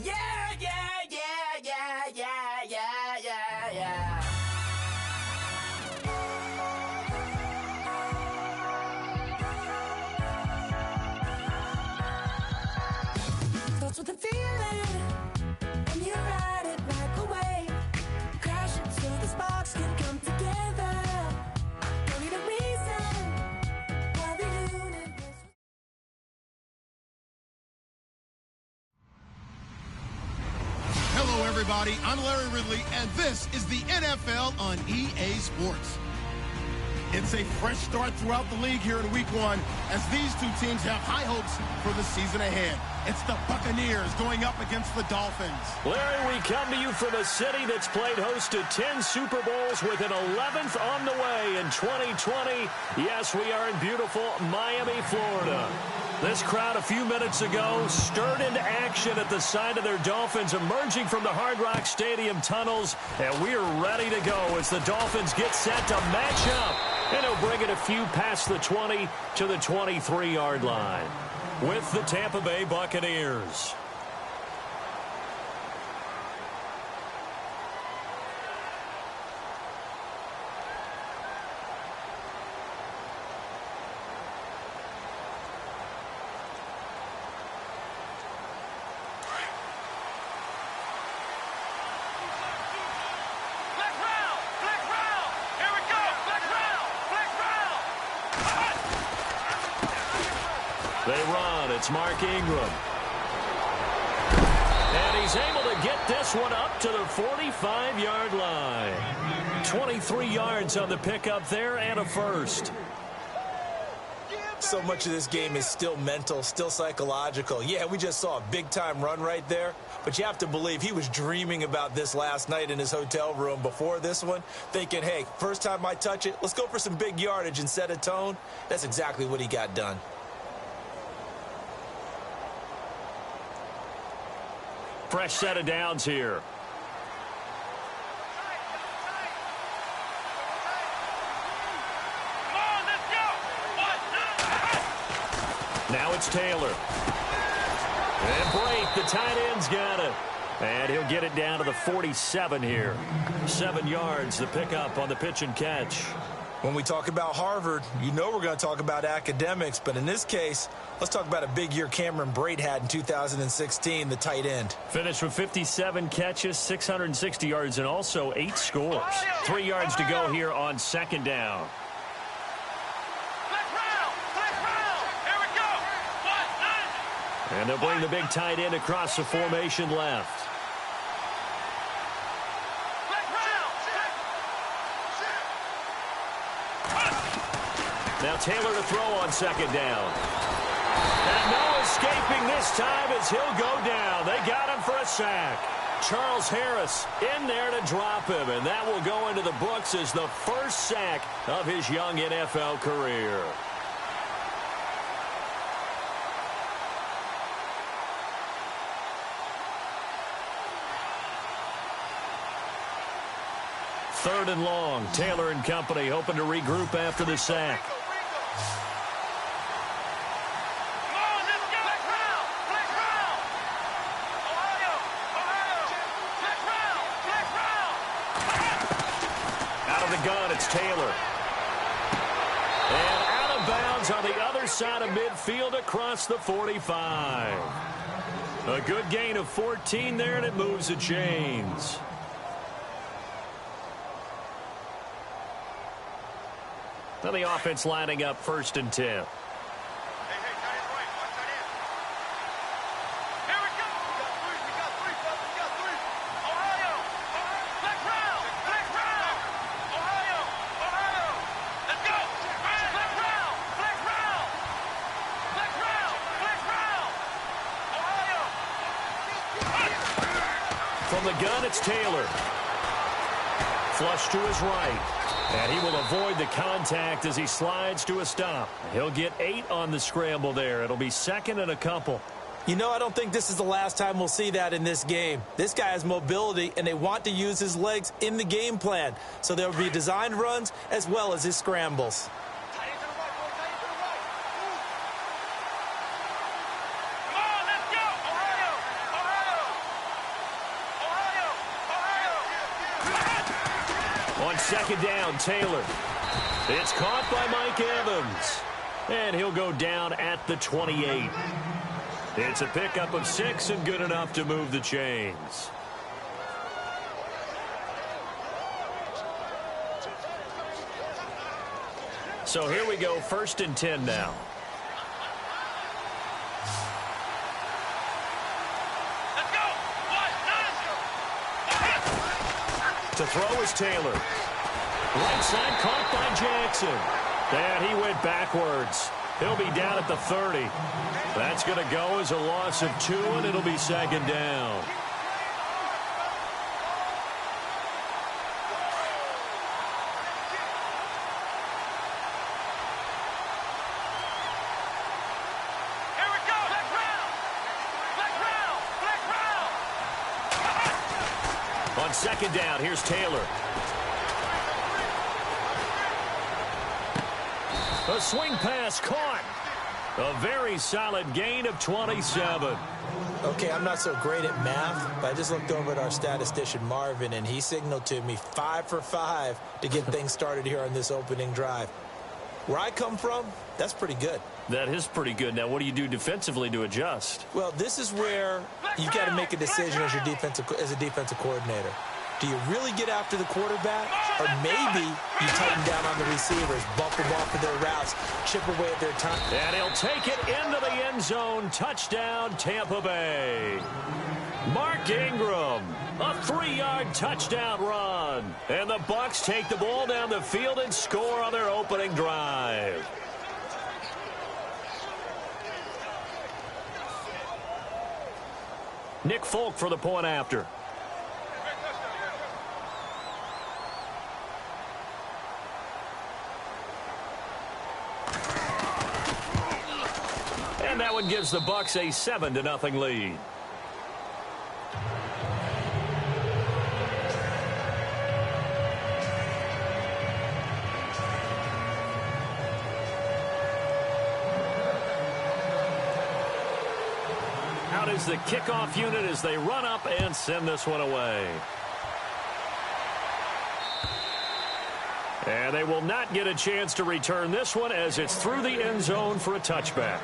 Yeah, yeah, yeah, yeah, yeah, yeah, yeah, yeah. Starts with a feeling, and you ride it like a wave. Crash it so the sparks can come together. Don't need a reason why the universe. Hello, everybody. I'm Larry Ridley, and this is the NFL on EA Sports. It's a fresh start throughout the league here in Week 1 as these two teams have high hopes for the season ahead. It's the Buccaneers going up against the Dolphins. Larry, we come to you from a city that's played host to 10 Super Bowls with an 11th on the way in 2020. Yes, we are in beautiful Miami, Florida. This crowd a few minutes ago stirred into action at the side of their Dolphins emerging from the Hard Rock Stadium tunnels, and we're ready to go as the Dolphins get set to match up. And he'll bring it a few past the 20 to the 23-yard line with the Tampa Bay Buccaneers. They run. It's Mark Ingram. And he's able to get this one up to the 45-yard line. 23 yards on the pickup there and a first. So much of this game is still mental, still psychological. Yeah, we just saw a big-time run right there, but you have to believe he was dreaming about this last night in his hotel room before this one, thinking, hey, first time I touch it, let's go for some big yardage and set a tone. That's exactly what he got done. Fresh set of downs here. Now it's Taylor. And Blake, the tight end's got it. And he'll get it down to the 47 here. 7 yards, the pickup on the pitch and catch. When we talk about Harvard, you know we're going to talk about academics, but in this case, let's talk about a big year Cameron Brate had in 2016, the tight end. Finished with 57 catches, 660 yards, and also 8 scores. 3 yards to go here on second down. And they'll bring the big tight end across the formation left. Now Taylor to throw on second down. And no escaping this time as he'll go down. They got him for a sack. Charles Harris in there to drop him, and that will go into the books as the first sack of his young NFL career. Third and long. Taylor and company hoping to regroup after the sack. Out of the gun, it's Taylor. And out of bounds on the other side of midfield across the 45. A good gain of 14 there, and it moves the chains. Now the offense lining up 1st and 10. From the gun, it's Taylor. Flush to his right. And he will avoid the contact as he slides to a stop. He'll get 8 on the scramble there. It'll be 2nd and a couple. You know, I don't think this is the last time we'll see that in this game. This guy has mobility, and they want to use his legs in the game plan. So there will be designed runs as well as his scrambles. On second down, Taylor. It's caught by Mike Evans. And he'll go down at the 28. It's a pickup of 6 and good enough to move the chains. So here we go, 1st and 10 now. Let's go. To throw is Taylor. Right side caught by Jackson. And he went backwards. He'll be down at the 30. That's going to go as a loss of 2, and it'll be 2nd down. Here we go. Black round. Black round. Black round. On 2nd down, here's Taylor. A swing pass caught. A very solid gain of 27. Okay, I'm not so great at math, but I just looked over at our statistician, Marvin, and he signaled to me 5 for 5 to get things started here on this opening drive. Where I come from, that's pretty good. That is pretty good. Now, what do you do defensively to adjust? Well, this is where you've got to make a decision as a defensive coordinator. Do you really get after the quarterback, or maybe you tighten down on the receivers, bump them off of their routes, chip away at their time? And he'll take it into the end zone. Touchdown, Tampa Bay. Mark Ingram, a 3-yard touchdown run. And the Bucs take the ball down the field and score on their opening drive. Nick Folk for the point after. And that one gives the Bucs a 7-0 lead. Out is the kickoff unit as they run up and send this one away. And they will not get a chance to return this one as it's through the end zone for a touchback.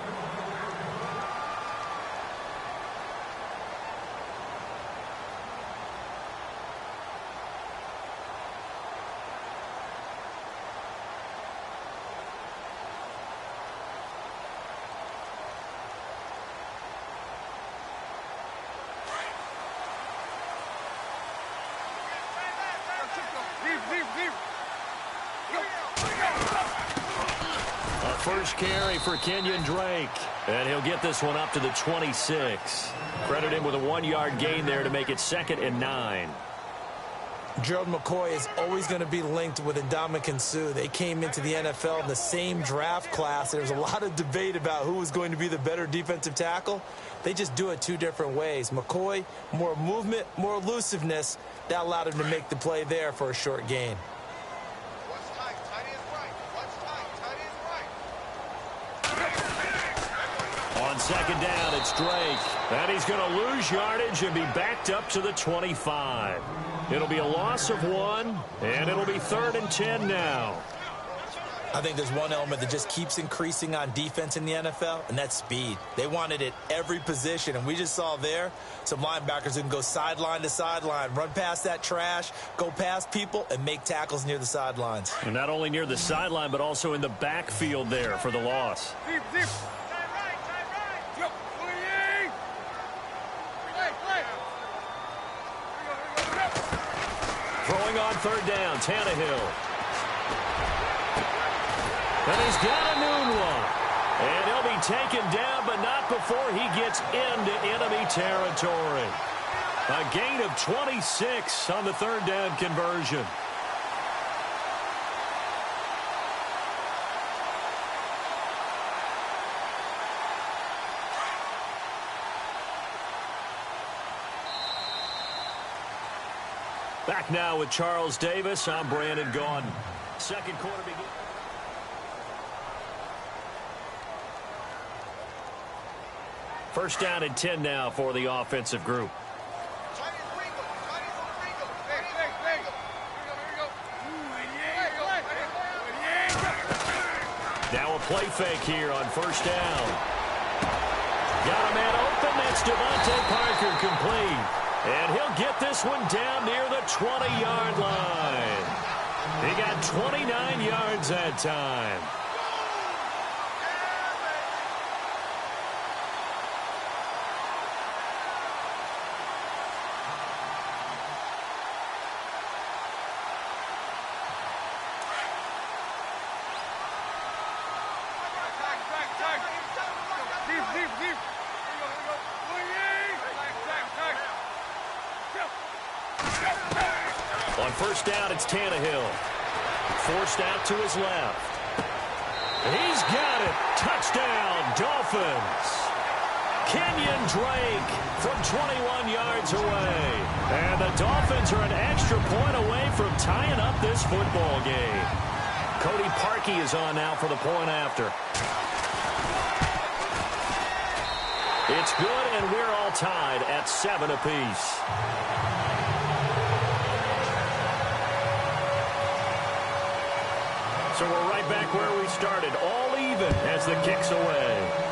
First carry for Kenyon Drake. And he'll get this one up to the 26. Credit him with a 1-yard gain there to make it 2nd and 9. Gerald McCoy is always going to be linked with Ndamukong Suh. They came into the NFL in the same draft class. There was a lot of debate about who was going to be the better defensive tackle. They just do it 2 different ways. McCoy, more movement, more elusiveness. That allowed him to make the play there for a short gain. On 2nd down, it's Drake. And he's going to lose yardage and be backed up to the 25. It'll be a loss of 1, and it'll be 3rd and 10 now. I think there's one element that just keeps increasing on defense in the NFL, and that's speed. They want it at every position, and we just saw there some linebackers who can go sideline to sideline, run past that trash, go past people, and make tackles near the sidelines. And not only near the sideline, but also in the backfield there for the loss. Deep, deep. Throwing on 3rd down, Tannehill. And he's got a noon one. And he'll be taken down, but not before he gets into enemy territory. A gain of 26 on the 3rd down conversion. Back now with Charles Davis. I'm Brandon Gaudin. Second quarter begins. First down and 10 now for the offensive group. play fake here on first down. Got a man open. That's Devontae Parker complete. And he'll get this one down near the 20-yard line. He got 29 yards that time. On first down, it's Tannehill. Forced out to his left. He's got it. Touchdown, Dolphins. Kenyon Drake from 21 yards away. And the Dolphins are an extra point away from tying up this football game. Cody Parkey is on now for the point after. It's good, and we're all tied at 7 apiece. So we're right back where we started, all even as the kick's away.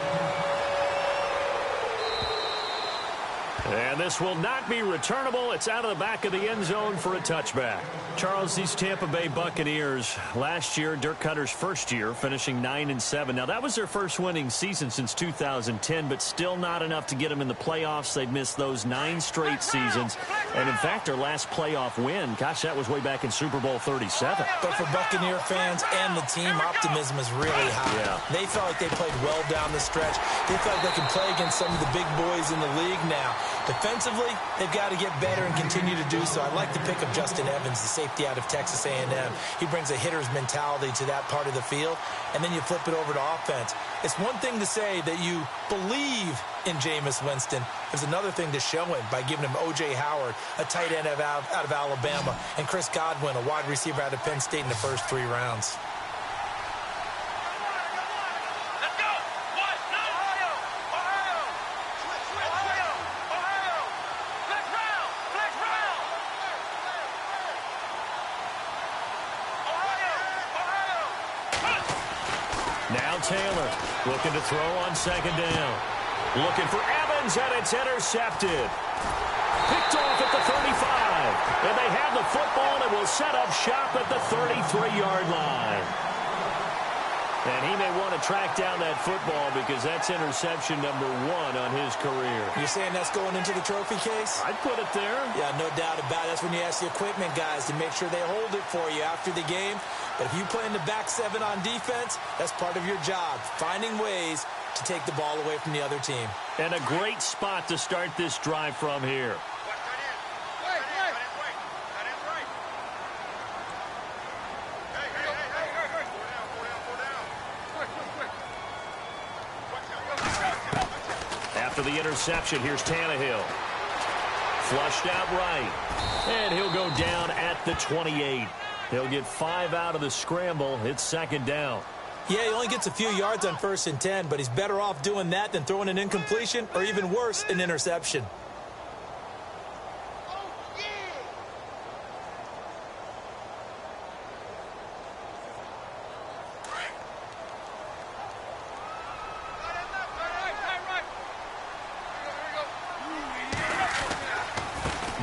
And this will not be returnable. It's out of the back of the end zone for a touchback. Charles, these Tampa Bay Buccaneers, last year, Dirk Cutter's first year, finishing 9-7. Now, that was their first winning season since 2010, but still not enough to get them in the playoffs. They'd missed those 9 straight seasons. And, in fact, their last playoff win, gosh, that was way back in Super Bowl 37. But for Buccaneer fans and the team, optimism is really high. Yeah. They felt like they played well down the stretch. They felt like they can play against some of the big boys in the league now. Defensively, they've got to get better and continue to do so. I like the pick of Justin Evans, the safety out of Texas A&M. He brings a hitter's mentality to that part of the field, and then you flip it over to offense. It's one thing to say that you believe in Jameis Winston. There's another thing to show him by giving him O.J. Howard, a tight end out of Alabama, and Chris Godwin, a wide receiver out of Penn State in the first 3 rounds. Taylor looking to throw on second down. Looking for Evans, and it's intercepted. Picked off at the 35. And they have the football and will set up shop at the 33-yard line. And he may want to track down that football because that's interception number 1 on his career. You're saying that's going into the trophy case? I'd put it there. Yeah, no doubt about it. That's when you ask the equipment guys to make sure they hold it for you after the game. But if you play in the back 7 on defense, that's part of your job, finding ways to take the ball away from the other team. And a great spot to start this drive from here. After the interception, here's Tannehill. Flushed out right. And he'll go down at the 28. He'll get 5 out of the scramble. It's second down. Yeah, he only gets a few yards on 1st and 10, but he's better off doing that than throwing an incompletion or even worse, an interception.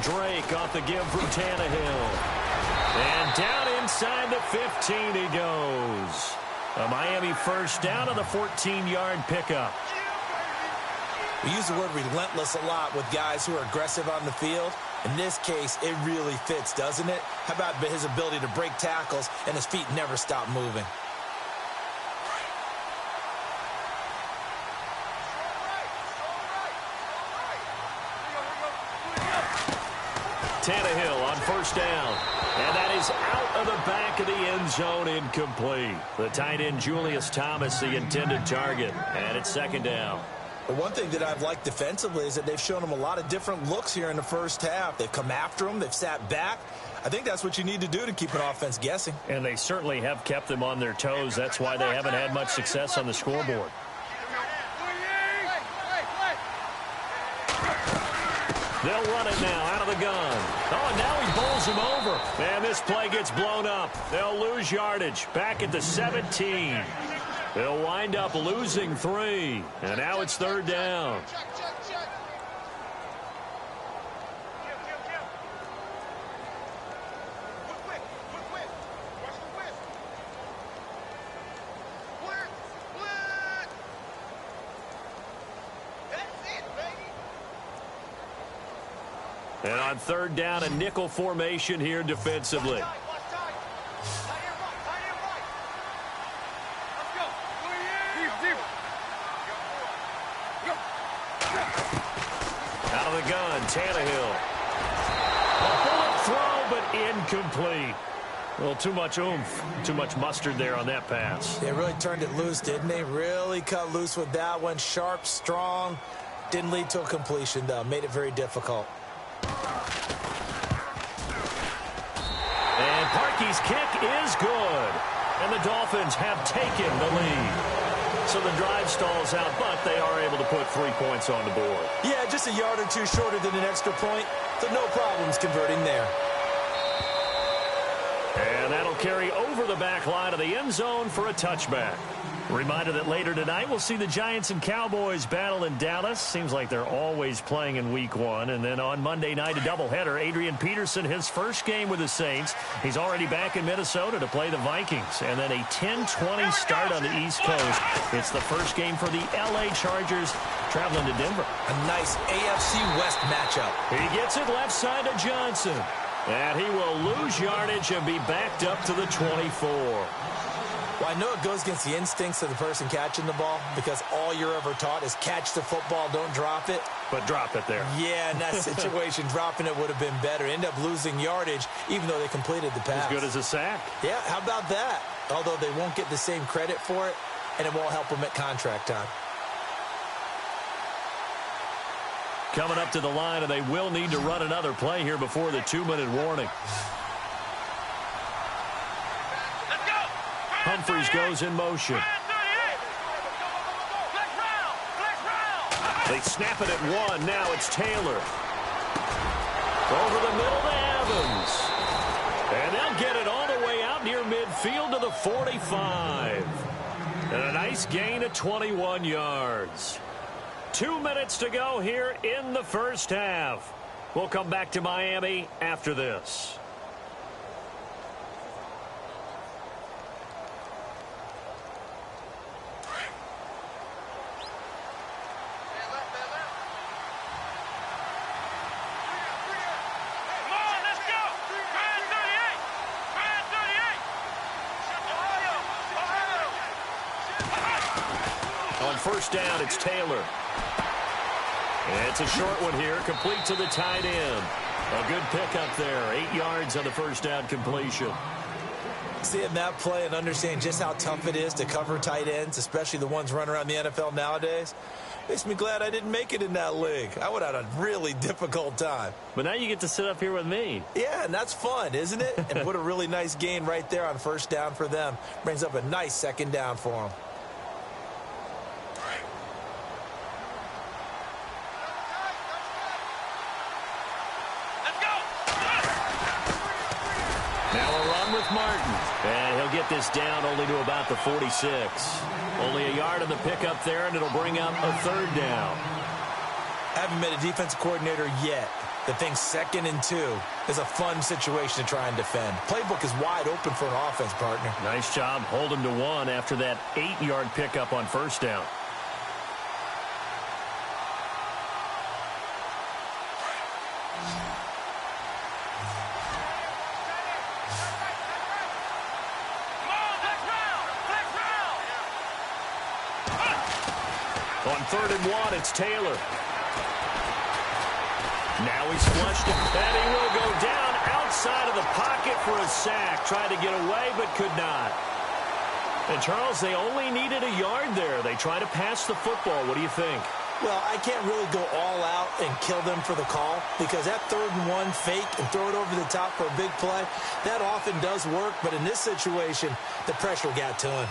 Drake off the give from Tannehill. And down inside the 15 he goes. A Miami first down on the 14-yard pickup. We use the word relentless a lot with guys who are aggressive on the field. In this case, it really fits, doesn't it? How about his ability to break tackles and his feet never stop moving? Tannehill on first down. And that is out of the back of the end zone, incomplete. The tight end, Julius Thomas, the intended target. And it's second down. But one thing that I've liked defensively is that they've shown him a lot of different looks here in the first half. They've come after him. They've sat back. I think that's what you need to do to keep an offense guessing. And they certainly have kept them on their toes. That's why they haven't had much success on the scoreboard. They'll run it now out of the gun. Oh, and now he bowls him over. And this play gets blown up. They'll lose yardage back at the 17. They'll wind up losing 3. And now it's 3rd down. And on 3rd down, a nickel formation here defensively. Out of the gun, Tannehill. A bullet throw, but incomplete. Well, too much oomph, too much mustard there on that pass. They really turned it loose, didn't they? Really cut loose with that one. Sharp, strong. Didn't lead to a completion, though. Made it very difficult. And Parkey's kick is good. And the Dolphins have taken the lead. So the drive stalls out, but they are able to put 3 points on the board. Yeah, just a yard or two shorter than an extra point. So no problems converting there. And that'll carry over the back line of the end zone for a touchback. Reminder that later tonight we'll see the Giants and Cowboys battle in Dallas. Seems like they're always playing in week 1. And then on Monday night, a doubleheader. Adrian Peterson, his first game with the Saints. He's already back in Minnesota to play the Vikings. And then a 10-20 start on the East Coast. It's the first game for the LA Chargers traveling to Denver. A nice AFC West matchup. He gets it left side to Johnson. And he will lose yardage and be backed up to the 24. Well, I know it goes against the instincts of the person catching the ball because all you're ever taught is catch the football, don't drop it. But drop it there. Yeah, in that situation, dropping it would have been better. End up losing yardage, even though they completed the pass. As good as a sack. Yeah, how about that? Although they won't get the same credit for it, and it won't help them at contract time. Coming up to the line, and they will need to run another play here before the 2-minute warning. Humphries goes in motion. They snap it at 1. Now it's Taylor. Over the middle to Evans. And they'll get it all the way out near midfield to the 45. And a nice gain of 21 yards. 2 minutes to go here in the first half. We'll come back to Miami after this. First down, it's Taylor. It's a short one here, complete to the tight end. A good pickup there, 8 yards on the first down completion. Seeing that play and understanding just how tough it is to cover tight ends, especially the ones running around the NFL nowadays, makes me glad I didn't make it in that league. I would have had a really difficult time. But now you get to sit up here with me. Yeah, and that's fun, isn't it? And put a really nice gain right there on first down for them. Brings up a nice second down for them. Martin. And he'll get this down only to about the 46. Only a yard on the pickup there, and it'll bring up a third down. Haven't been a defensive coordinator yet. The thing 2nd and 2 is a fun situation to try and defend. Playbook is wide open for an offense, partner. Nice job. Hold him to 1 after that 8-yard pickup on first down. On 3rd and 1, it's Taylor. Now he's flushed it, and he will go down outside of the pocket for a sack. Tried to get away, but could not. And, Charles, they only needed a yard there. They try to pass the football. What do you think? Well, I can't really go all out and kill them for the call because that 3rd and 1 fake and throw it over the top for a big play, that often does work. But in this situation, the pressure got to him.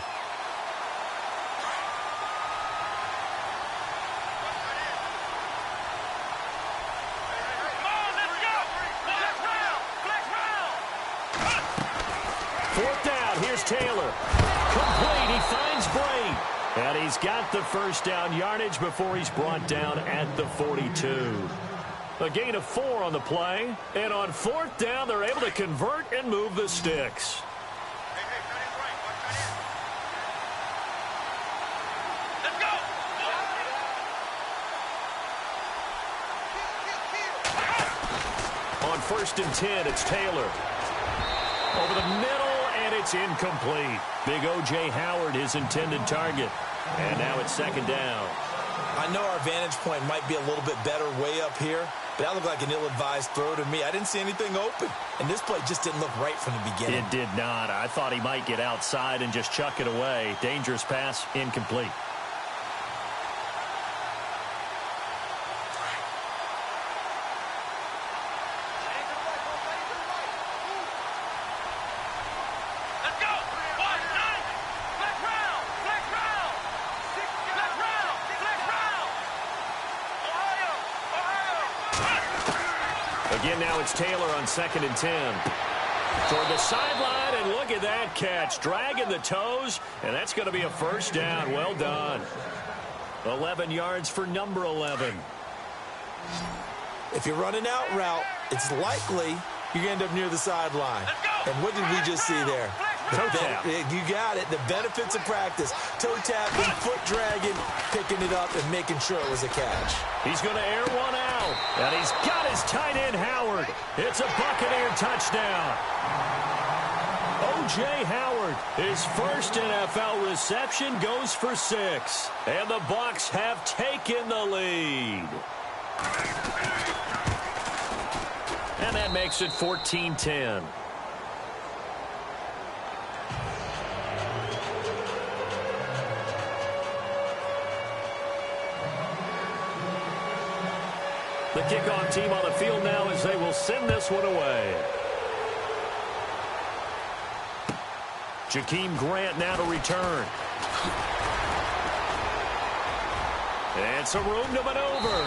Taylor. Complete. He finds Bray. And he's got the first down yardage before he's brought down at the 42. A gain of 4 on the play. And on 4th down, they're able to convert and move the sticks. Let's go. On 1st and 10, it's Taylor. Over the middle, and it's incomplete. Big O.J. Howard, his intended target. And now it's 2nd down. I know our vantage point might be a little bit better way up here, but that looked like an ill-advised throw to me. I didn't see anything open, and this play just didn't look right from the beginning. It did not. I thought he might get outside and just chuck it away. Dangerous pass, incomplete. Let's go. 1, 9. Flex round. Flex round. Flex round. Flex round. Ohio. Again, now it's Taylor on 2nd and 10. Toward the sideline, and look at that catch. Dragging the toes, and that's going to be a first down. Well done. 11 yards for number 11. If you're running out route, it's likely you're going to end up near the sideline. And what did we just see there? Toe tap. You got it. The benefits of practice. Toe tapping, foot dragging, picking it up, and making sure it was a catch. He's going to air one out. And he's got his tight end, Howard. It's a Buccaneer touchdown. O.J. Howard, his first NFL reception, goes for 6. And the Bucs have taken the lead. And that makes it 14-10. The kickoff team on the field now as they will send this one away. Jakeem Grant now to return. And some room to maneuver.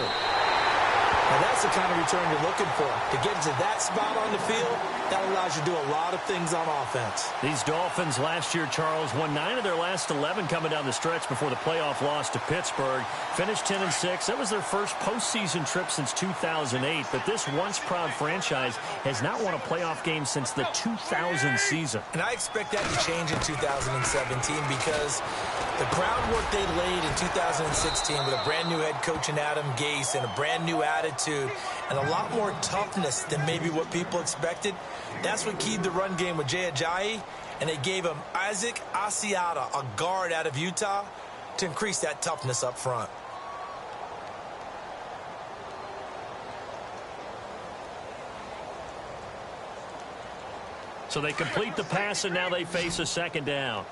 Now that's the kind of return you're looking for. To get to that spot on the field, that allows you to do a lot of things on offense. These Dolphins last year, Charles, won 9 of their last 11 coming down the stretch before the playoff loss to Pittsburgh. Finished 10-6. That was their first postseason trip since 2008. But this once-proud franchise has not won a playoff game since the 2000 season. And I expect that to change in 2017 because the groundwork they laid in 2016 with a brand new head coach in Adam Gase and a brand new attitude and a lot more toughness than maybe what people expected. That's what keyed the run game with Jay Ajayi, and they gave him Isaac Asiata, a guard out of Utah, to increase that toughness up front. So they complete the pass, and now they face a 2nd down.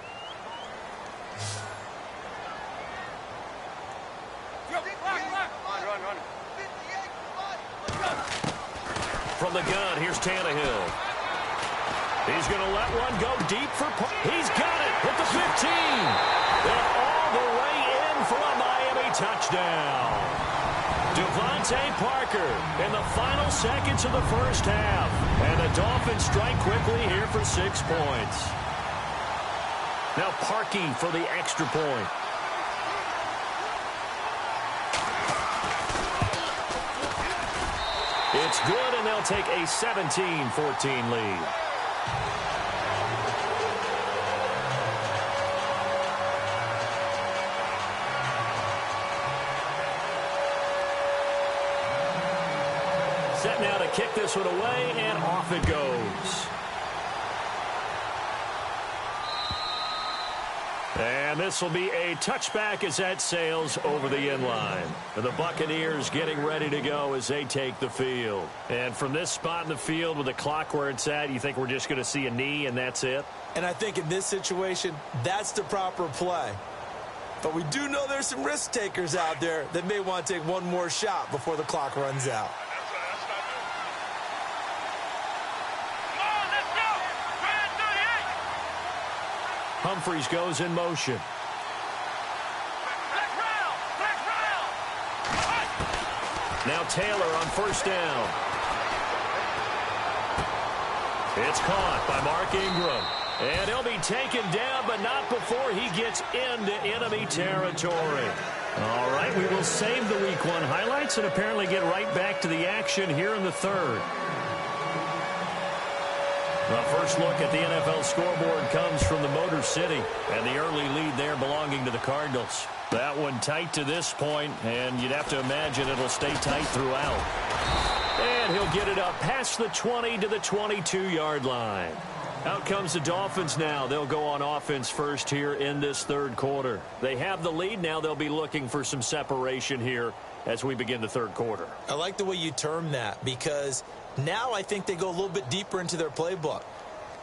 From the gun, here's Tannehill. He's going to let one go deep for... He's got it at the 15. And all the way in for a Miami touchdown. Devontae Parker in the final seconds of the first half. And the Dolphins strike quickly here for 6 points. Now Parkey for the extra point. It's good, and they'll take a 17-14 lead. Set now to kick this one away, and off it goes. And this will be a touchback as that sails over the end line. And the Buccaneers getting ready to go as they take the field. And from this spot in the field with the clock where it's at, you think we're just going to see a knee and that's it? And I think in this situation, that's the proper play. But we do know there's some risk takers out there that may want to take one more shot before the clock runs out. Humphreys goes in motion. Now Taylor on 1st down. It's caught by Mark Ingram. And he'll be taken down, but not before he gets into enemy territory. All right, we will save the Week 1 highlights and apparently get right back to the action here in the third. The first look at the NFL scoreboard comes from the Motor City, and the early lead there belonging to the Cardinals. That one tight to this point, and you'd have to imagine it'll stay tight throughout. And he'll get it up past the 20 to the 22-yard line. Out comes the Dolphins now. They'll go on offense first here in this third quarter. They have the lead. Now they'll be looking for some separation here as we begin the third quarter. I like the way you term that, because now I think they go a little bit deeper into their playbook.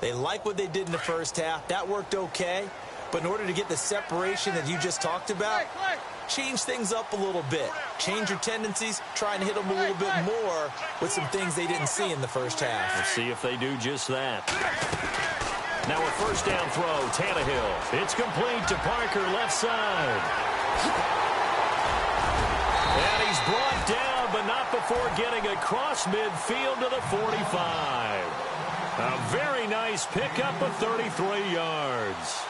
They like what they did in the first half. That worked okay. But in order to get the separation that you just talked about, change things up a little bit. Change your tendencies. Try and hit them a little bit more with some things they didn't see in the first half. We'll see if they do just that. Now a first down throw, Tannehill. It's complete to Parker, left side. And he's brought down, but not before getting across midfield to the 45. A very nice pickup of 33 yards.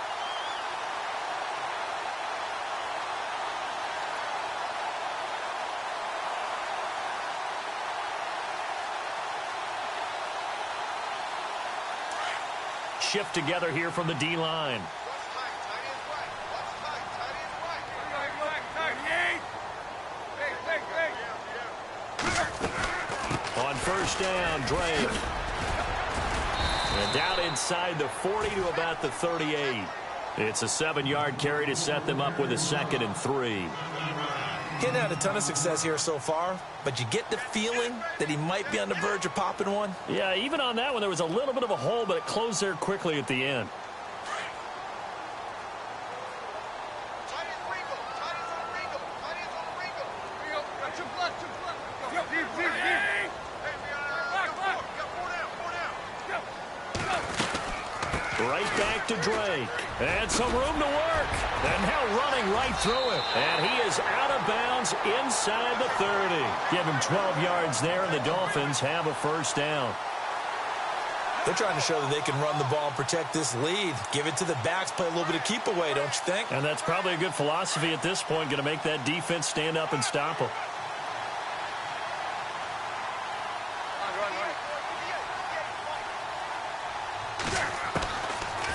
Shift together here from the D-line. On first down, Drake. And down inside the 40 to about the 38. It's a 7-yard carry to set them up with a 2nd and 3. Getting had a ton of success here so far, but you get the feeling that he might be on the verge of popping one. Yeah, even on that one, there was a little bit of a hole, but it closed there quickly at the end. Right back to Drake. And some room to work. And now running right through it. And he is out of bounds inside the 30. Give him 12 yards there, and the Dolphins have a first down. They're trying to show that they can run the ball and protect this lead. Give it to the backs, play a little bit of keep away, don't you think? And that's probably a good philosophy at this point, going to make that defense stand up and stop them.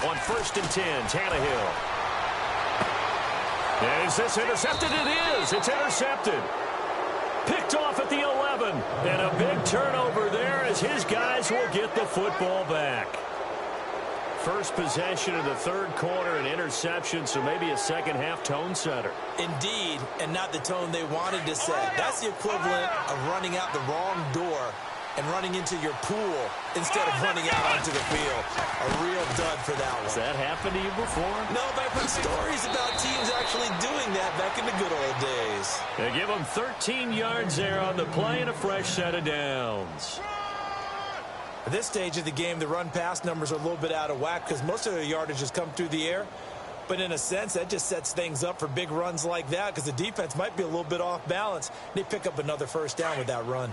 On 1st and 10, Tannehill. Is this intercepted? It is. It's intercepted. Picked off at the 11. And a big turnover there as his guys will get the football back. First possession of the third quarter, an interception, so maybe a second-half tone setter. Indeed, and not the tone they wanted to set. That's the equivalent of running out the wrong door and running into your pool instead of running out onto the field. A real dud for that one. Has that happened to you before? No, but I've heard stories about teams actually doing that back in the good old days. They give them 13 yards there on the play and a fresh set of downs. At this stage of the game, the run-pass numbers are a little bit out of whack because most of their yardage has come through the air. But in a sense, that just sets things up for big runs like that because the defense might be a little bit off balance. They pick up another first down with that run.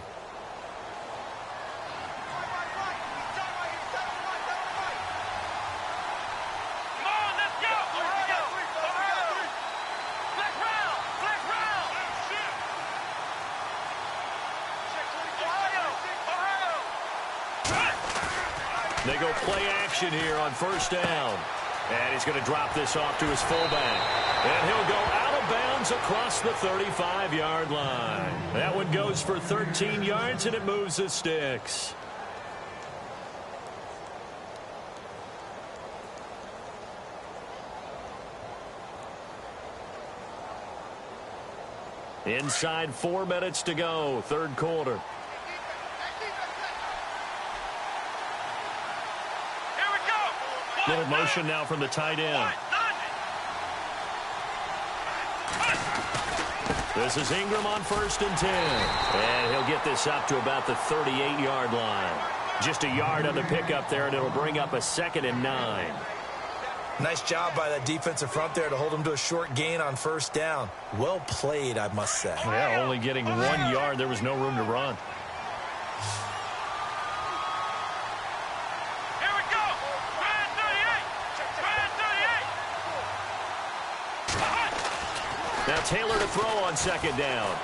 They go play action here on first down. And he's going to drop this off to his fullback. And he'll go out of bounds across the 35-yard line. That one goes for 13 yards, and it moves the sticks. Inside 4 minutes to go, third quarter. Little motion now from the tight end. This is Ingram on 1st and 10. And he'll get this up to about the 38-yard line. Just a yard on the pickup there, and it'll bring up a 2nd and 9. Nice job by that defensive front there to hold him to a short gain on first down. Well played, I must say. Yeah, only getting 1 yard. There was no room to run. Now Taylor to throw on second down.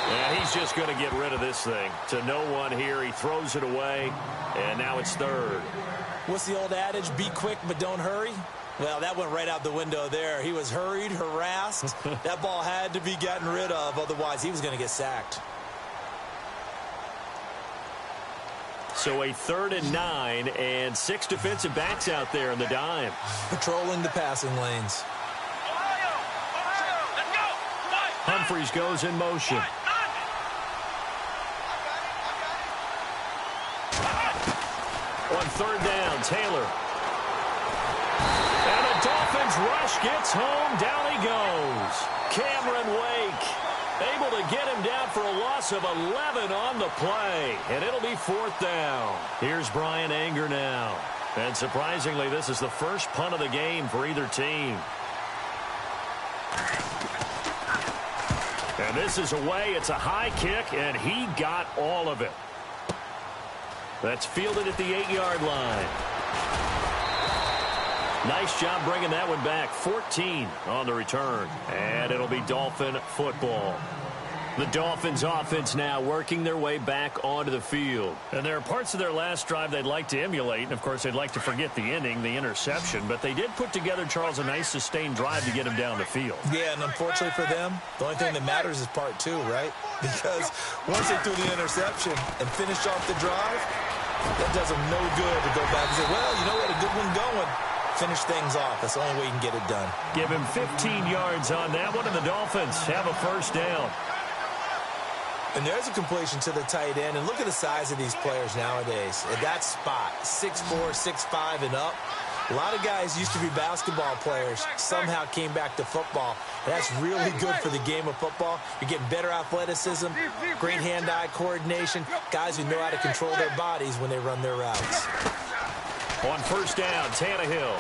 And he's just going to get rid of this thing. To no one here. He throws it away, and now it's third. What's the old adage? Be quick, but don't hurry. Well, that went right out the window there. He was hurried, harassed. That ball had to be gotten rid of. Otherwise, he was going to get sacked. So a 3rd and 9 and 6 defensive backs out there in the dime. Patrolling the passing lanes. Let's go. Humphreys goes in motion. On 3rd down, Taylor. And the Dolphins rush gets home. Down he goes. Cameron Wake able to get him down for a loss of 11 on the play. And it'll be 4th down. Here's Brian Anger now. And surprisingly, this is the first punt of the game for either team. And this is away. It's a high kick, and he got all of it. That's fielded at the 8-yard line. Nice job bringing that one back. 14 on the return. And it'll be Dolphin football. The Dolphins offense now working their way back onto the field. And there are parts of their last drive they'd like to emulate. And, of course, they'd like to forget the inning, the interception. But they did put together, Charles, a nice sustained drive to get him down the field. Yeah, and unfortunately for them, the only thing that matters is part 2, right? Because once they threw the interception and finished off the drive, that does them no good to go back and say, well, you know what, a good one going. Finish things off. That's the only way you can get it done. Give him 15 yards on that one, and the Dolphins have a first down. And there's a completion to the tight end. And look at the size of these players nowadays. At that spot, 6'4", 6'5", and up. A lot of guys used to be basketball players, somehow came back to football. And that's really good for the game of football. You're getting better athleticism, great hand-eye coordination, guys who know how to control their bodies when they run their routes. On first down, Tannehill.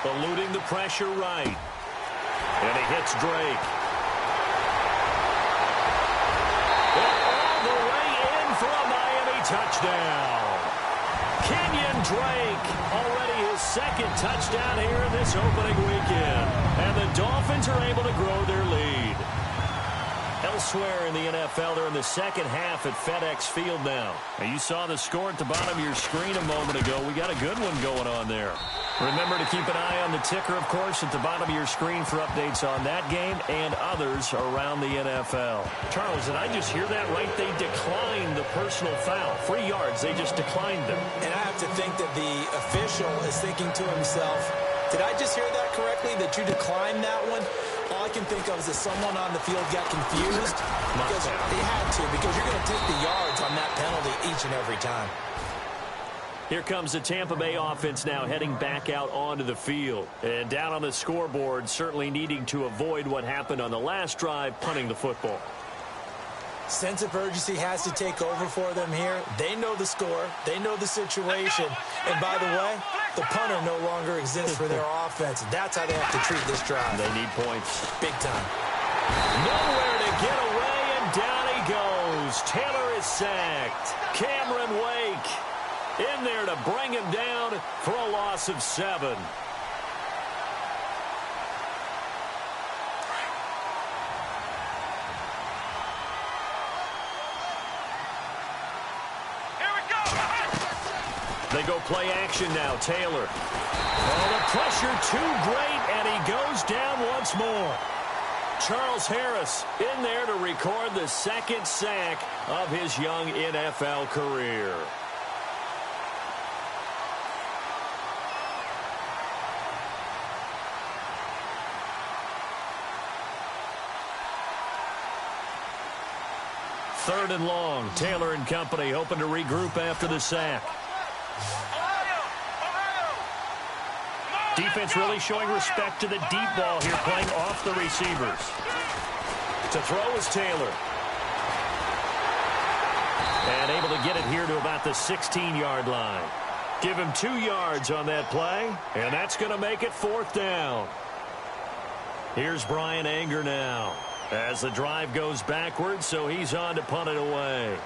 Eluding the pressure right. And he hits Drake. And all the way in for a Miami touchdown. Kenyon Drake, already his 2nd touchdown here in this opening weekend. And the Dolphins are able to grow their lead. Elsewhere in the NFL, they're in the second half at FedEx Field now. And you saw the score at the bottom of your screen a moment ago. We got a good one going on there. Remember to keep an eye on the ticker, of course, at the bottom of your screen for updates on that game and others around the NFL. Charles, did I just hear that right? They declined the personal foul. 3 yards, they just declined them. And I have to think that the official is thinking to himself, did I just hear that correctly, that you declined that one? All I can think of is that someone on the field got confused because they had to, because you're going to take the yards on that penalty each and every time. Here comes the Tampa Bay offense now heading back out onto the field. And down on the scoreboard, certainly needing to avoid what happened on the last drive, punting the football. Sense of urgency has to take over for them here. They know the score. They know the situation. And by the way, the punter no longer exists for their offense. That's how they have to treat this drive. They need points. Big time. Nowhere to get away, and down he goes. Taylor is sacked. Cameron Wake in there to bring him down for a loss of 7. They go play action now. Taylor. Oh, the pressure too great, and he goes down once more. Charles Harris in there to record the 2nd sack of his young NFL career. Third and long. Taylor and company hoping to regroup after the sack. Defense really showing respect to the deep ball here, playing off the receivers. To throw is Taylor. And able to get it here to about the 16-yard line. Give him 2 yards on that play, and that's going to make it 4th down. Here's Brian Anger now as the drive goes backwards, so he's on to punt it away.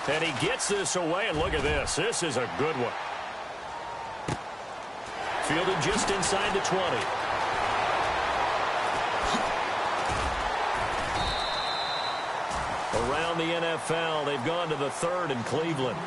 And he gets this away, and look at this. This is a good one. Fielded just inside the 20. Around the NFL, they've gone to the 3rd in Cleveland.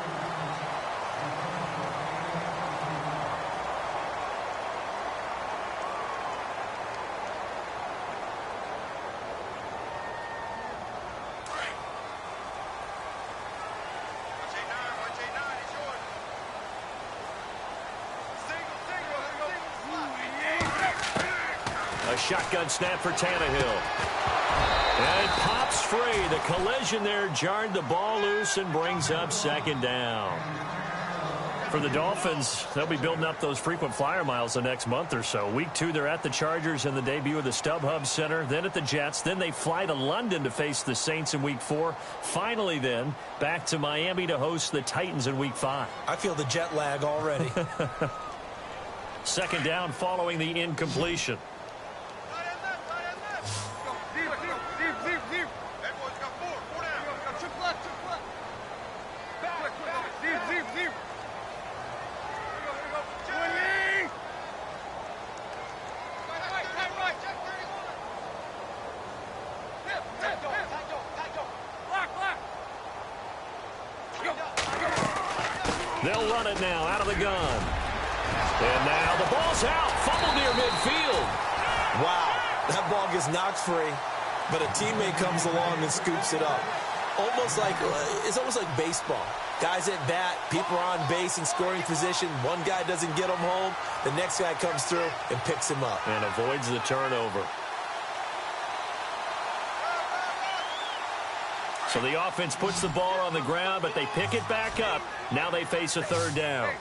A shotgun snap for Tannehill. And it pops free. The collision there jarred the ball loose and brings up 2nd down. For the Dolphins, they'll be building up those frequent flyer miles the next month or so. Week 2, they're at the Chargers in the debut of the StubHub Center, then at the Jets. Then they fly to London to face the Saints in Week 4. Finally, then, back to Miami to host the Titans in Week 5. I feel the jet lag already. 2nd down following the incompletion. They'll run it now out of the gun. And now the ball's out. Fumble near midfield. Wow, that ball gets knocked free, but a teammate comes along and scoops it up. It's almost like baseball. Guys at bat, people are on base in scoring position. One guy doesn't get him home. The next guy comes through and picks him up. And avoids the turnover. So the offense puts the ball on the ground, but they pick it back up. Now they face a 3rd down.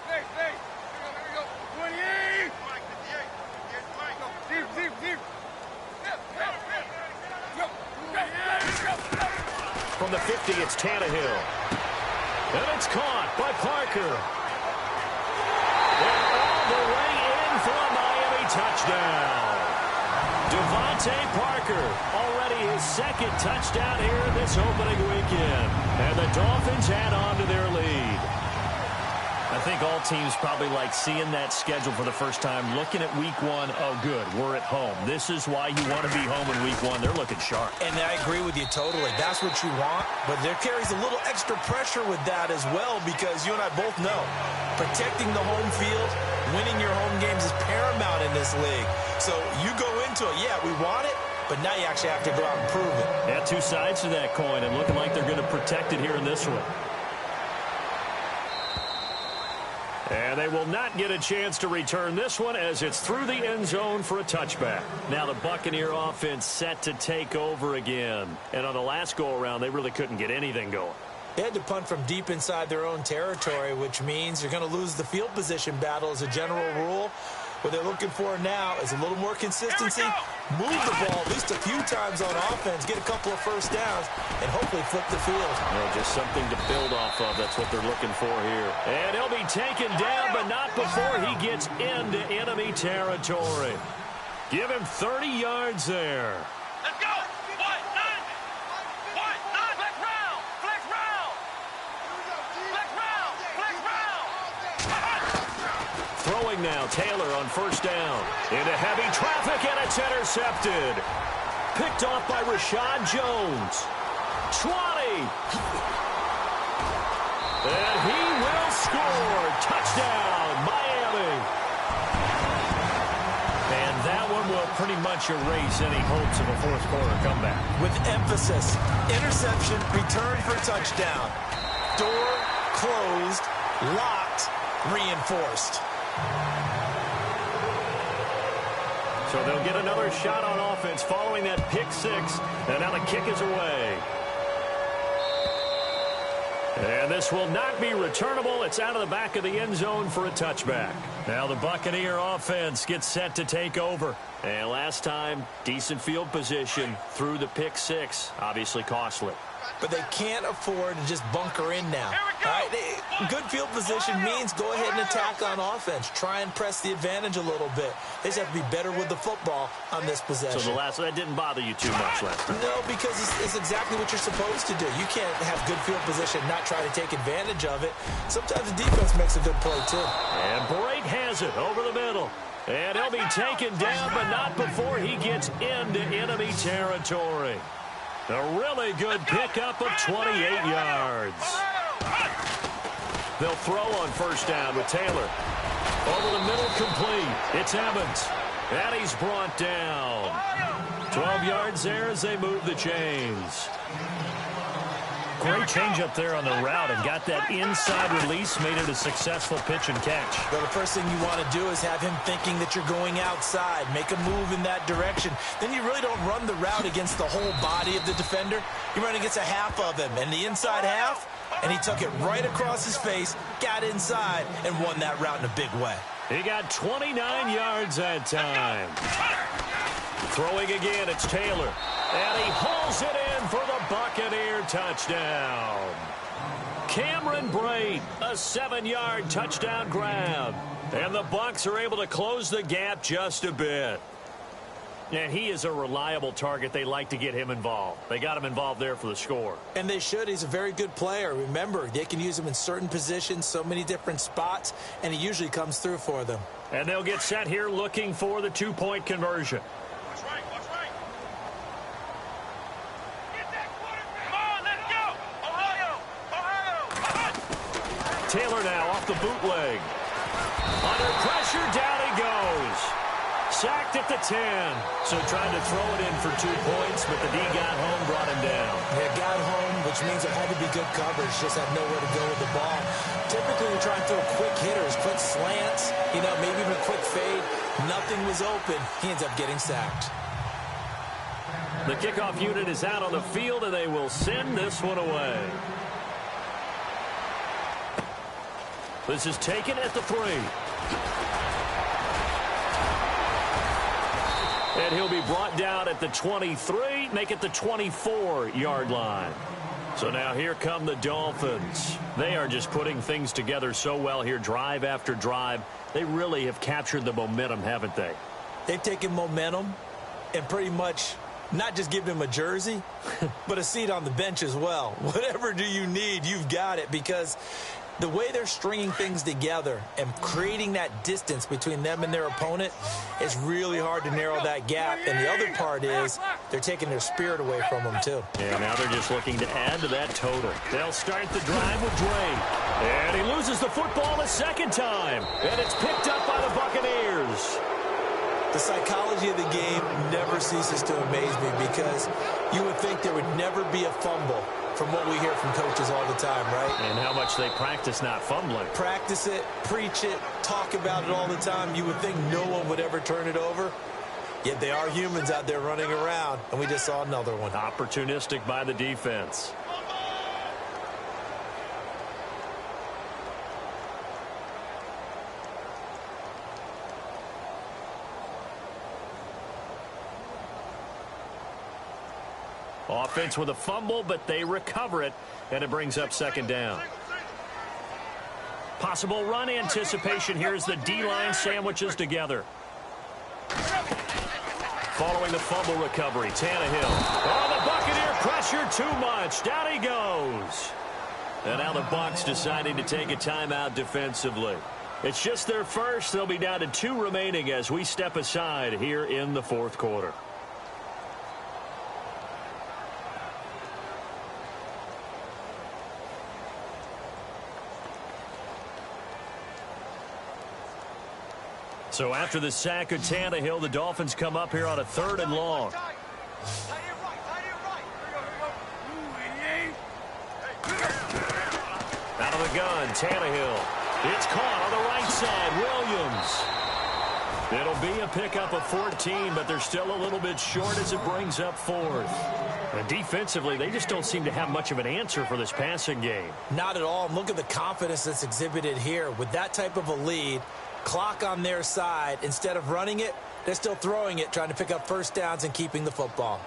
From the 50, it's Tannehill. And it's caught by Parker. And all the way in for a Miami touchdown. Devontae Parker, already his 2nd touchdown here this opening weekend. And the Dolphins add on to their lead. I think all teams probably like seeing that schedule for the first time, looking at Week 1. Oh, good, we're at home. This is why you want to be home in Week 1. They're looking sharp. And I agree with you totally. That's what you want. But there carries a little extra pressure with that as well, because you and I both know protecting the home field, winning your home games is paramount in this league. So you go into it, yeah, we want it, but now you actually have to go out and prove it. Yeah, 2 sides to that coin, and looking like they're going to protect it here in this one. And they will not get a chance to return this one as it's through the end zone for a touchback. Now the Buccaneer offense set to take over again. And on the last go-around, they really couldn't get anything going. They had to punt from deep inside their own territory, which means you're going to lose the field position battle as a general rule. What they're looking for now is a little more consistency, move the ball at least a few times on offense, get a couple of first downs, and hopefully flip the field. Just something to build off of. That's what they're looking for here. And he'll be taken down, but not before he gets into enemy territory. Give him 30 yards there. Let's go. What? Nine. What? Nine. Flex round. Flex round. Flex round. Flex round. Throwing now, Taylor on 1st down. Into heavy traffic, and it's intercepted. Picked off by Rashad Jones. 20. And he will score. Touchdown, Miami. And that one will pretty much erase any hopes of a 4th quarter comeback. With emphasis, interception, return for touchdown. Door closed, locked, reinforced. So they'll get another shot on offense following that pick 6. And now the kick is away. And this will not be returnable. It's out of the back of the end zone for a touchback. Now the Buccaneer offense gets set to take over. And last time, decent field position through the pick 6. Obviously costly. But they can't afford to just bunker in now. Here we go. All right? Good field position means go ahead and attack on offense. Try and press the advantage a little bit. They just have to be better with the football on this possession. So that didn't bother you too much last time? No, because it's exactly what you're supposed to do. You can't have good field position and not try to take advantage of it. Sometimes the defense makes a good play, too. And Brate has it over the middle. And he'll be taken down, but not before he gets into enemy territory. A really good pickup of 28 yards. They'll throw on first down with Taylor. Over the middle, complete. It's Evans. And he's brought down. 12 yards there as they move the chains. Great change up there on the route and got that inside release, made it a successful pitch and catch. Well, the first thing you want to do is have him thinking that you're going outside, make a move in that direction. Then you really don't run the route against the whole body of the defender. You run against a half of him, and the inside half, and he took it right across his face, got inside, and won that route in a big way. He got 29 yards that time. Throwing again, it's Taylor. And he hauls it in for the Buccaneer touchdown. Cameron Brate, a 7-yard touchdown grab. And the Bucs are able to close the gap just a bit. And he is a reliable target. They like to get him involved. They got him involved there for the score. And they should. He's a very good player. Remember, they can use him in certain positions, so many different spots, and he usually comes through for them. And they'll get set here looking for the 2-point conversion. Taylor now off the bootleg. Under pressure, down he goes. Sacked at the 10. So trying to throw it in for 2 points, but the D got home, brought him down. Yeah, got home, which means there had to be good coverage. Just had nowhere to go with the ball. Typically, you're trying to throw quick hitters, quick slants, maybe even a quick fade. Nothing was open. He ends up getting sacked. The kickoff unit is out on the field, and they will send this one away. This is taken at the 3. And he'll be brought down at the 23, make it the 24-yard line. So now here come the Dolphins. They are just putting things together so well here, drive after drive. They really have captured the momentum, haven't they? They've taken momentum and pretty much not just given him a jersey, but a seat on the bench as well. Whatever do you need, you've got it, because the way they're stringing things together and creating that distance between them and their opponent, it's really hard to narrow that gap. And the other part is they're taking their spirit away from them, too. And now they're just looking to add to that total. They'll start the drive with Drake. And he loses the football a second time. And it's picked up by the Buccaneers. The psychology of the game never ceases to amaze me, because you would think there would never be a fumble from what we hear from coaches all the time, right? And how much they practice not fumbling. Practice it, preach it, talk about it all the time. You would think no one would ever turn it over. Yet they are humans out there running around, and we just saw another one. Opportunistic by the defense. Offense with a fumble, but they recover it, and it brings up second down. Possible run anticipation here as the D-line sandwiches together. Following the fumble recovery, Tannehill. Oh, the Buccaneer pressure too much. Down he goes. And now the Bucs deciding to take a timeout defensively. It's just their first. They'll be down to 2 remaining as we step aside here in the fourth quarter. So after the sack of Tannehill, the Dolphins come up here on a 3rd and long. Out of the gun, Tannehill. It's caught on the right side. Williams. It'll be a pickup of 14, but they're still a little bit short as it brings up 4th. And defensively, they just don't seem to have much of an answer for this passing game. Not at all. And look at the confidence that's exhibited here. With that type of a lead, clock on their side, instead of running it, they're still throwing it, trying to pick up first downs and keeping the football.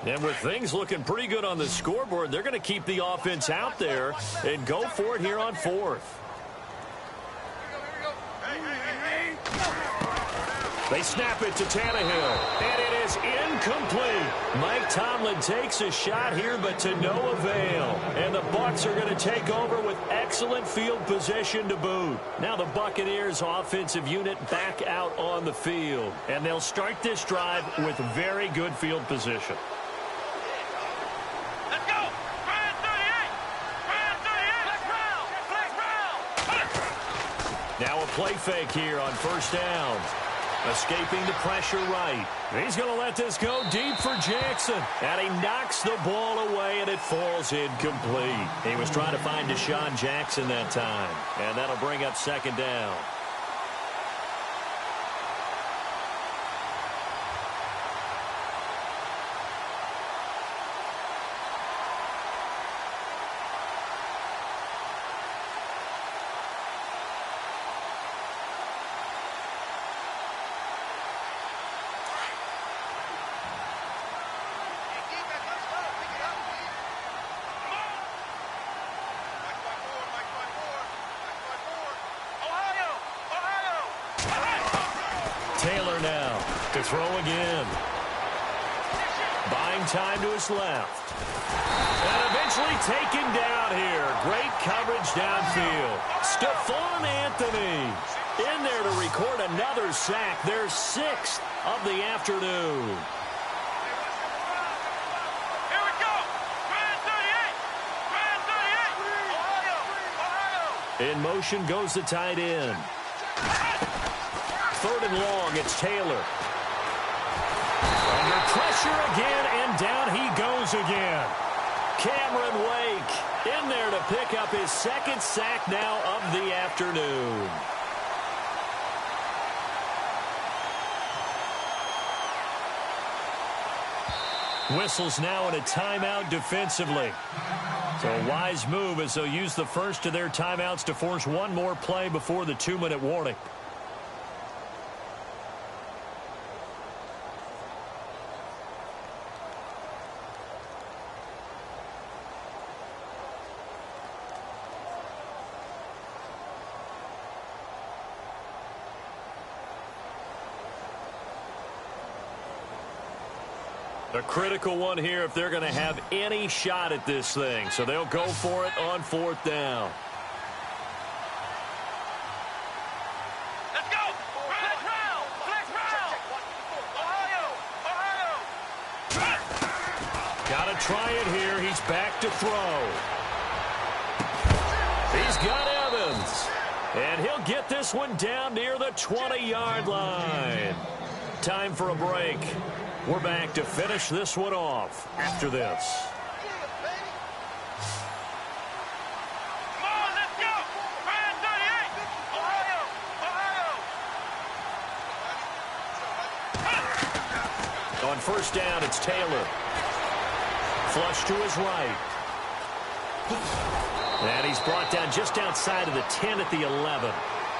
And with things looking pretty good on the scoreboard, they're going to keep the offense out there and go for it here on fourth. They snap it to Tannehill, and it is incomplete. Mike Tomlin takes a shot here, but to no avail. And the Bucs are going to take over with excellent field position to boot. Now the Buccaneers offensive unit back out on the field. And they'll start this drive with very good field position. Let's go! Ryan 38! Ryan 38! Flex round! Now a play fake here on first down. Escaping the pressure right. He's going to let this go deep for Jackson. And he knocks the ball away, and it falls incomplete. He was trying to find Deshaun Jackson that time. And that'll bring up second down. Taylor now to throw again. Buying time to his left. And eventually taken down here. Great coverage downfield. Stephon Anthony in there to record another sack. Their sixth of the afternoon. Here we go! Ryan 38! Ryan 38! Ohio! In motion goes the tight end. Third and long, it's Taylor. Under pressure again, and down he goes again. Cameron Wake in there to pick up his second sack now of the afternoon. Whistles now in a timeout defensively. So a wise move as they'll use the first of their timeouts to force one more play before the 2-minute warning. A critical one here if they're going to have any shot at this thing. So they'll go for it on fourth down. Let's go! Flex round! Flex round! Ohio! Got to try it here. He's back to throw. He's got Evans. And he'll get this one down near the 20-yard line. Time for a break. We're back to finish this one off after this. Come on, let's go! Ryan 38! Ohio! On first down, it's Taylor. Flush to his right. And he's brought down just outside of the 10 at the 11.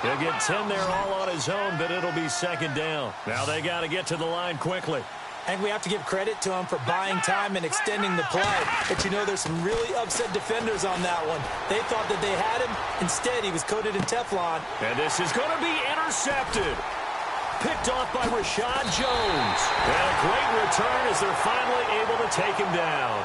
He'll get 10 there all on his own, but it'll be second down. Now they got to get to the line quickly. I think we have to give credit to him for buying time and extending the play. But, you know, there's some really upset defenders on that one. They thought that they had him. Instead, he was coated in Teflon. And this is going to be intercepted. Picked off by Rashad Jones. And a great return as they're finally able to take him down.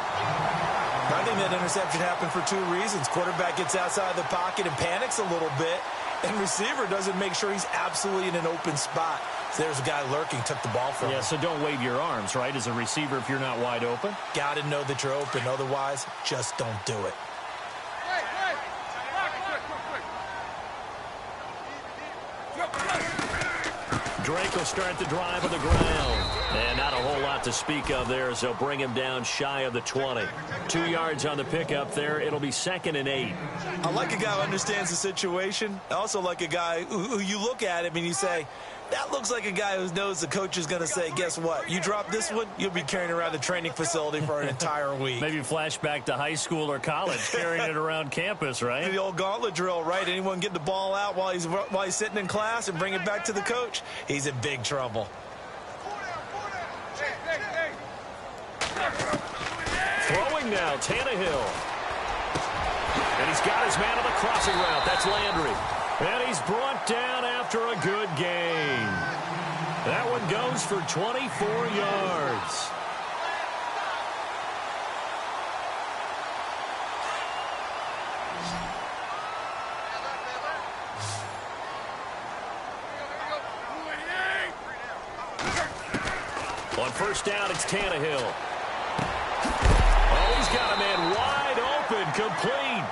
I think that interception happened for two reasons. Quarterback gets outside the pocket and panics a little bit. And receiver doesn't make sure he's absolutely in an open spot. So there's a guy lurking, took the ball from him. Yeah, so don't wave your arms, right, as a receiver if you're not wide open. Got to know that you're open. Otherwise, just don't do it. Drake will start the drive on the ground. And not a whole lot to speak of there as they'll bring him down shy of the 20. 2 yards on the pickup there. It'll be 2nd and 8. I like a guy who understands the situation. I also like a guy who you look at him and you say, that looks like a guy who knows the coach is going to say, guess what? You drop this one, you'll be carrying around the training facility for an entire week. Maybe flashback to high school or college, carrying it around campus, right? The old gauntlet drill, right? Anyone get the ball out while he's sitting in class and bring it back to the coach? He's in big trouble. throwing now, Tannehill. And he's got his man on the crossing route. That's Landry. And he's brought down after a good gain. That one goes for 24 yards. On first down, it's Tannehill. Oh, he's got a man wide open, complete.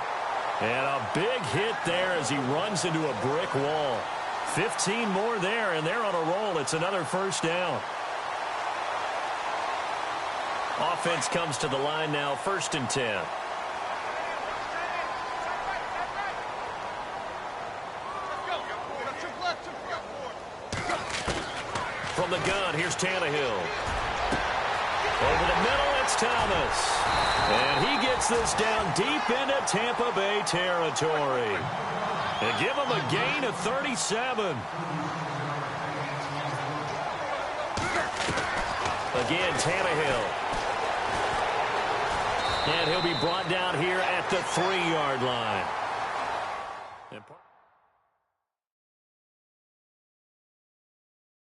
And a big hit there as he runs into a brick wall. 15 more there, and they're on a roll. It's another first down. Offense comes to the line now, 1st and 10. From the gun, here's Tannehill. Over the middle, it's Thomas. And he gets this down deep into Tampa Bay territory. And give him a gain of 37. Again, Tannehill. And he'll be brought down here at the 3-yard line.